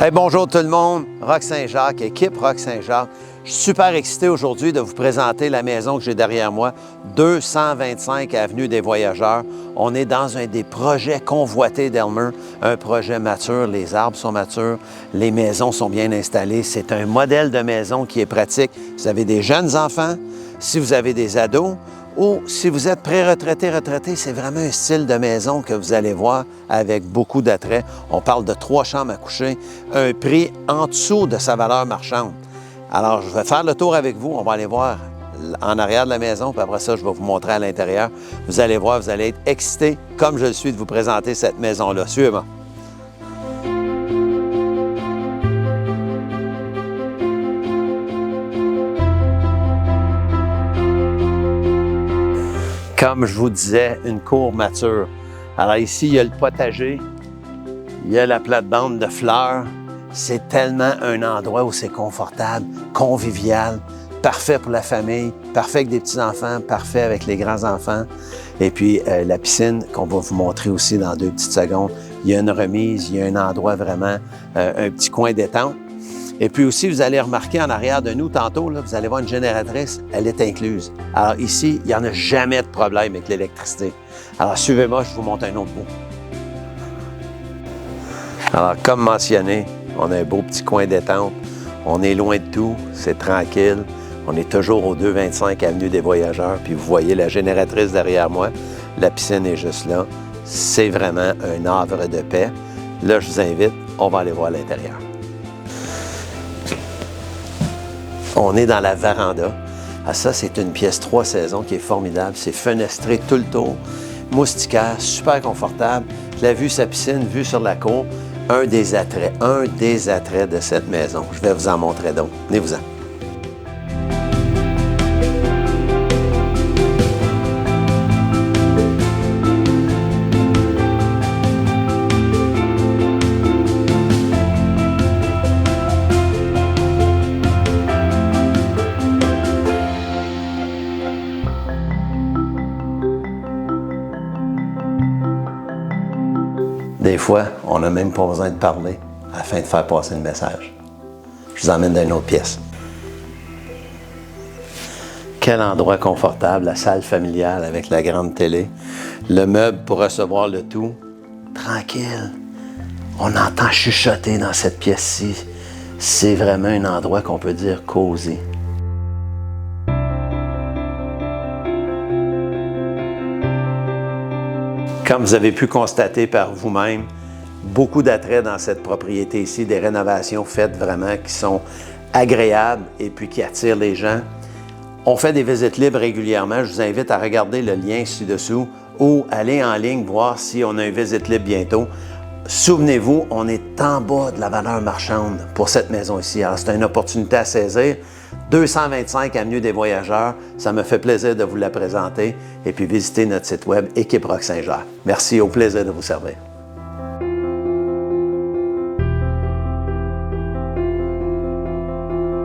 Hey, bonjour tout le monde, Roch Saint-Jacques, équipe Roch Saint-Jacques. Je suis super excité aujourd'hui de vous présenter la maison que j'ai derrière moi, 225 Avenue des Voyageurs. On est dans un des projets convoités d'Elmer, un projet mature, les arbres sont matures, les maisons sont bien installées. C'est un modèle de maison qui est pratique. Vous avez des jeunes enfants, si vous avez des ados, ou si vous êtes pré-retraité, retraité, c'est vraiment un style de maison que vous allez voir avec beaucoup d'attrait. On parle de 3 chambres à coucher, un prix en dessous de sa valeur marchande. Alors, je vais faire le tour avec vous. On va aller voir en arrière de la maison, puis après ça, je vais vous montrer à l'intérieur. Vous allez voir, vous allez être excités, comme je le suis, de vous présenter cette maison-là. Suivez-moi. Comme je vous disais, une cour mature. Alors ici, il y a le potager, il y a la plate-bande de fleurs. C'est tellement un endroit où c'est confortable, convivial, parfait pour la famille, parfait avec des petits-enfants, parfait avec les grands-enfants. Et puis la piscine qu'on va vous montrer aussi dans 2 petites secondes. Il y a une remise, il y a un endroit vraiment, un petit coin détente. Et puis aussi, vous allez remarquer en arrière de nous, tantôt, là, vous allez voir une génératrice, elle est incluse. Alors ici, il n'y en a jamais de problème avec l'électricité. Alors suivez-moi, je vous montre un autre bout. Alors comme mentionné, on a un beau petit coin détente. On est loin de tout, c'est tranquille. On est toujours au 225 Avenue des Voyageurs. Puis vous voyez la génératrice derrière moi. La piscine est juste là. C'est vraiment un havre de paix. Là, je vous invite, on va aller voir l'intérieur. On est dans la véranda. Ah, ça, c'est une pièce 3 saisons qui est formidable. C'est fenestré tout le tour, moustiquaire, super confortable. La vue sa piscine, vue sur la cour. Un des attraits de cette maison. Je vais vous en montrer d'autres. Venez-vous-en. Des fois, on n'a même pas besoin de parler afin de faire passer le message. Je vous emmène dans une autre pièce. Quel endroit confortable, la salle familiale avec la grande télé, le meuble pour recevoir le tout. Tranquille. On entend chuchoter dans cette pièce-ci. C'est vraiment un endroit qu'on peut dire cosy. Comme vous avez pu constater par vous-même, beaucoup d'attrait dans cette propriété ici, des rénovations faites vraiment qui sont agréables et puis qui attirent les gens. On fait des visites libres régulièrement. Je vous invite à regarder le lien ci-dessous ou aller en ligne voir si on a une visite libre bientôt. Souvenez-vous, on est en bas de la valeur marchande pour cette maison ici. Alors, c'est une opportunité à saisir. 225 Avenue des Voyageurs, ça me fait plaisir de vous la présenter et puis visitez notre site web Équipe Roch Saint-Jacques. Merci, au plaisir de vous servir.